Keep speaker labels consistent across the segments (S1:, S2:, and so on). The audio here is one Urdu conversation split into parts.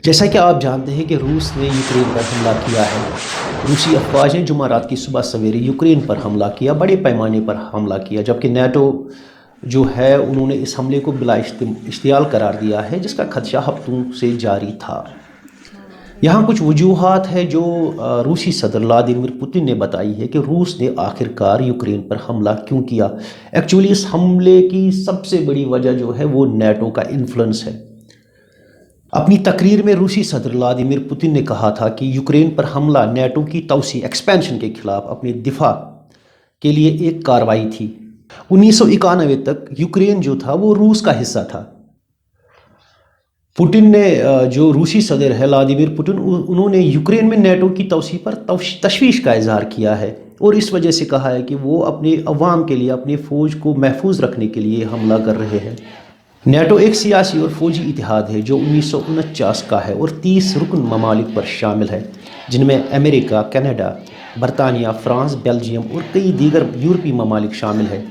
S1: جیسا کہ آپ جانتے ہیں کہ روس نے یوکرین پر حملہ کیا ہے۔ روسی افواج نے جمعرات کی صبح سویرے یوکرین پر حملہ کیا، بڑے پیمانے پر حملہ کیا، جبکہ نیٹو جو ہے انہوں نے اس حملے کو بلا اشتعال قرار دیا ہے، جس کا خدشہ ہفتوں سے جاری تھا۔ یہاں کچھ وجوہات ہیں جو روسی صدر ولادیمیر پوتن نے بتائی ہے کہ روس نے آخر کار یوکرین پر حملہ کیوں کیا۔ ایکچولی اس حملے کی سب سے بڑی وجہ جو ہے وہ نیٹو کا انفلوئنس ہے۔ اپنی تقریر میں روسی صدر ولادیمیر پوتن نے کہا تھا کہ یوکرین پر حملہ نیٹو کی توسیع ایکسپینشن کے خلاف اپنے دفاع کے لیے ایک کارروائی تھی۔ 1991 تک یوکرین جو تھا وہ روس کا حصہ تھا۔ پوتن نے جو روسی صدر ہے ولادیمیر پوتن، انہوں نے یوکرین میں نیٹو کی توسیع پر تشویش کا اظہار کیا ہے اور اس وجہ سے کہا ہے کہ وہ اپنے عوام کے لیے، اپنے فوج کو محفوظ رکھنے کے لیے حملہ کر رہے ہیں۔ نیٹو ایک سیاسی اور فوجی اتحاد ہے جو 1949 کا ہے اور 30 رکن ممالک پر شامل ہے، جن میں امریکہ، کینیڈا، برطانیہ، فرانس، بیلجیم اور کئی دیگر یورپی ممالک شامل ہیں۔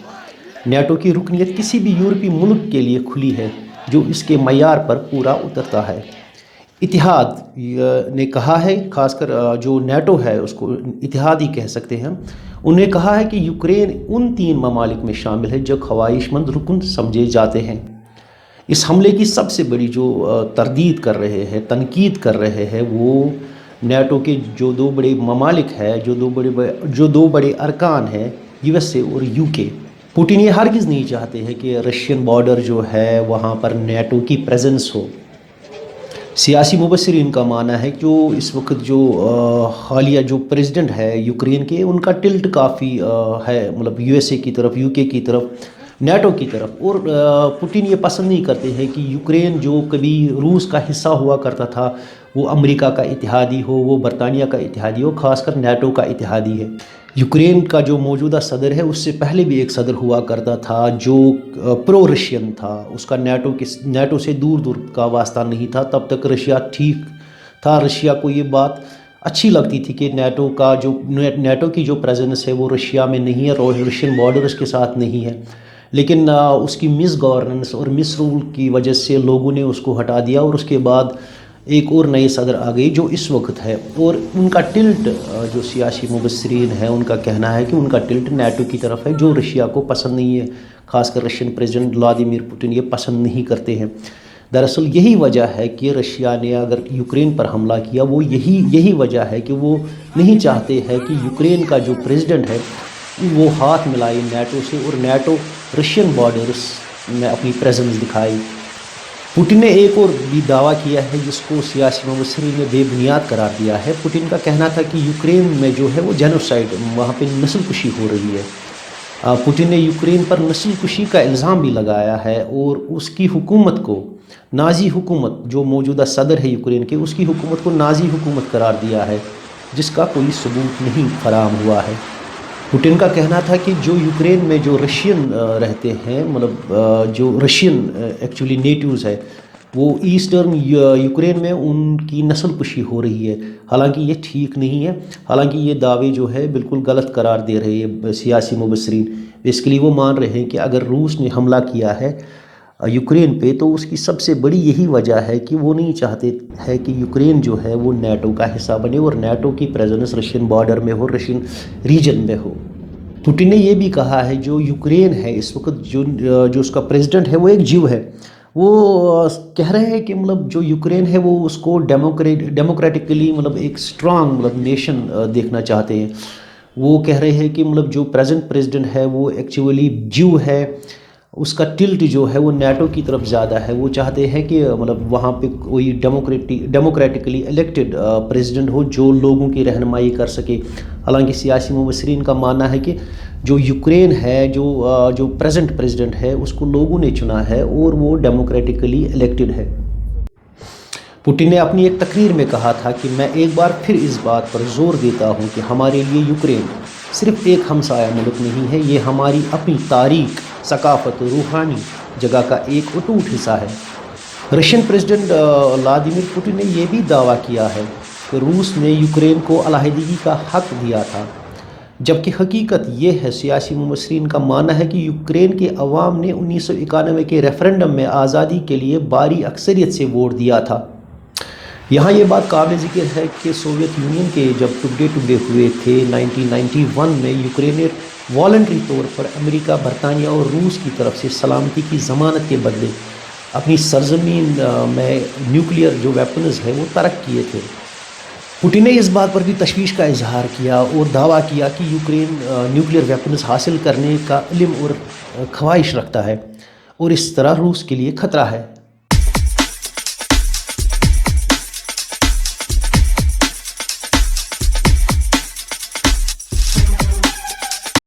S1: نیٹو کی رکنیت کسی بھی یورپی ملک کے لیے کھلی ہے جو اس کے معیار پر پورا اترتا ہے۔ اتحاد نے کہا ہے، خاص کر جو نیٹو ہے اس کو اتحاد ہی کہہ سکتے ہیں، انہوں نے کہا ہے کہ یوکرین ان 3 ممالک میں شامل ہے جو خواہش مند رکن سمجھے جاتے ہیں۔ اس حملے کی سب سے بڑی جو تردید کر رہے ہیں، تنقید کر رہے ہیں، وہ نیٹو کے جو 2 بڑے ممالک ہیں، جو دو بڑے ارکان ہیں، USA اور UK۔ پوٹن یہ ہرگز نہیں چاہتے ہیں کہ رشین بارڈر جو ہے وہاں پر نیٹو کی پریزنس ہو۔ سیاسی مبصرین کا ماننا ہے کہ جو اس وقت جو حالیہ جو پریزیڈنٹ ہے یوکرین کے، ان کا ٹلٹ کافی ہے، مطلب USA کی طرف، UK کی طرف، نیٹو کی طرف، اور پوٹن یہ پسند نہیں کرتے ہیں کہ یوکرین جو کبھی روس کا حصہ ہوا کرتا تھا وہ امریکہ کا اتحادی ہو، وہ برطانیہ کا اتحادی ہو، خاص کر نیٹو کا اتحادی ہے۔ یوکرین کا جو موجودہ صدر ہے اس سے پہلے بھی ایک صدر ہوا کرتا تھا جو پرو رشین تھا، اس کا نیٹو سے دور دور کا واسطہ نہیں تھا، تب تک رشیا ٹھیک تھا، رشیا کو یہ بات اچھی لگتی تھی کہ نیٹو کی جو پریزنس ہے وہ رشیا میں نہیں ہے، رشین بارڈر اس کے ساتھ نہیں ہے، لیکن اس کی مس گورننس اور مس رول کی وجہ سے لوگوں نے اس کو ہٹا دیا، اور اس کے بعد ایک اور نئے صدر آ گئی جو اس وقت ہے، اور ان کا ٹلٹ جو سیاسی مبصرین ہیں ان کا کہنا ہے کہ ان کا ٹلٹ نیٹو کی طرف ہے، جو رشیا کو پسند نہیں ہے، خاص کر رشین پریزیڈنٹ ولادیمیر پوتن یہ پسند نہیں کرتے ہیں۔ دراصل یہی وجہ ہے کہ رشیا نے اگر یوکرین پر حملہ کیا، وہ یہی وجہ ہے کہ وہ نہیں چاہتے ہیں کہ یوکرین کا جو پریزیڈنٹ ہے وہ ہاتھ ملائے نیٹو سے، اور نیٹو رشین بارڈرز میں اپنی پریزنس دکھائی۔ پوٹن نے ایک اور بھی دعویٰ کیا ہے جس کو سیاسی مبصرین نے بے بنیاد قرار دیا ہے۔ پوٹن کا کہنا تھا کہ یوکرین میں جو ہے وہ جینوسائیڈ، وہاں پہ نسل کشی ہو رہی ہے۔ پوٹن نے یوکرین پر نسل کشی کا الزام بھی لگایا ہے اور اس کی حکومت کو، نازی حکومت جو موجودہ صدر ہے یوکرین کے، اس کی حکومت کو نازی حکومت قرار دیا ہے، جس کا کوئی ثبوت نہیں فراہم ہوا ہے۔ پوٹن کا کہنا تھا کہ جو یوکرین میں جو رشین رہتے ہیں، مطلب جو رشین ایکچولی نیٹیوز ہے، وہ ایسٹرن یوکرین میں ان کی نسل کشی ہو رہی ہے، حالانکہ یہ ٹھیک نہیں ہے، حالانکہ یہ دعوے جو ہے بالکل غلط قرار دے رہے ہیں سیاسی مبصرین۔ بیسیکلی وہ مان رہے ہیں کہ اگر روس نے حملہ کیا ہے یوکرین پہ تو اس کی سب سے بڑی یہی وجہ ہے کہ وہ نہیں چاہتے ہے کہ یوکرین جو ہے وہ نیٹو کا حصہ بنے اور نیٹو کی پریزنس رشین بارڈر میں ہو، رشین ریجن میں ہو۔ پوٹن نے یہ بھی کہا ہے جو یوکرین ہے اس وقت جو اس کا پریزیڈنٹ ہے وہ ایک جیو ہے، وہ کہہ رہے ہیں کہ مطلب جو یوکرین ہے وہ اس کو ڈیموکریٹکلی مطلب ایک اسٹرانگ مطلب نیشن دیکھنا چاہتے ہیں۔ وہ کہہ رہے ہیں کہ مطلب جو پریزیڈنٹ ہے وہ ایکچولی جیو ہے، اس کا ٹلٹ جو ہے وہ نیٹو کی طرف زیادہ ہے، وہ چاہتے ہیں کہ مطلب وہاں پہ کوئی ڈیموکریٹکلی الیکٹڈ پریزیڈنٹ ہو جو لوگوں کی رہنمائی کر سکے۔ حالانکہ سیاسی مبصرین کا ماننا ہے کہ جو یوکرین ہے، جو پریزنٹ پریزیڈنٹ ہے، اس کو لوگوں نے چنا ہے اور وہ ڈیموکریٹکلی الیکٹڈ ہے۔ پوٹن نے اپنی ایک تقریر میں کہا تھا کہ میں ایک بار پھر اس بات پر زور دیتا ہوں کہ ہمارے لیے یوکرین صرف ایک ہمسایہ ملک نہیں ہے، یہ ہماری اپنی تاریخ، ثقافت، روحانی جگہ کا ایک اٹوٹ حصہ ہے۔ رشین پریزیڈنٹ ولادیمیر پوٹن نے یہ بھی دعویٰ کیا ہے کہ روس نے یوکرین کو علیحدگی کا حق دیا تھا، جبکہ حقیقت یہ ہے، سیاسی مبصرین کا ماننا ہے کہ یوکرین کے عوام نے 1991 کے ریفرنڈم میں آزادی کے لیے بھاری اکثریت سے ووٹ دیا تھا۔ یہاں یہ بات قابل ذکر ہے کہ سوویت یونین کے جب ٹکڑے ٹکڑے ہوئے تھے 1991 میں، یوکرین نے والنٹری طور پر امریکہ، برطانیہ اور روس کی طرف سے سلامتی کی ضمانت کے بدلے اپنی سرزمین میں نیوکلیئر جو ویپنز ہے وہ ترک کیے تھے۔ پوٹن نے اس بات پر بھی تشویش کا اظہار کیا اور دعویٰ کیا کہ یوکرین نیوکلیئر ویپنز حاصل کرنے کا علم اور خواہش رکھتا ہے اور اس طرح روس کے لیے خطرہ ہے۔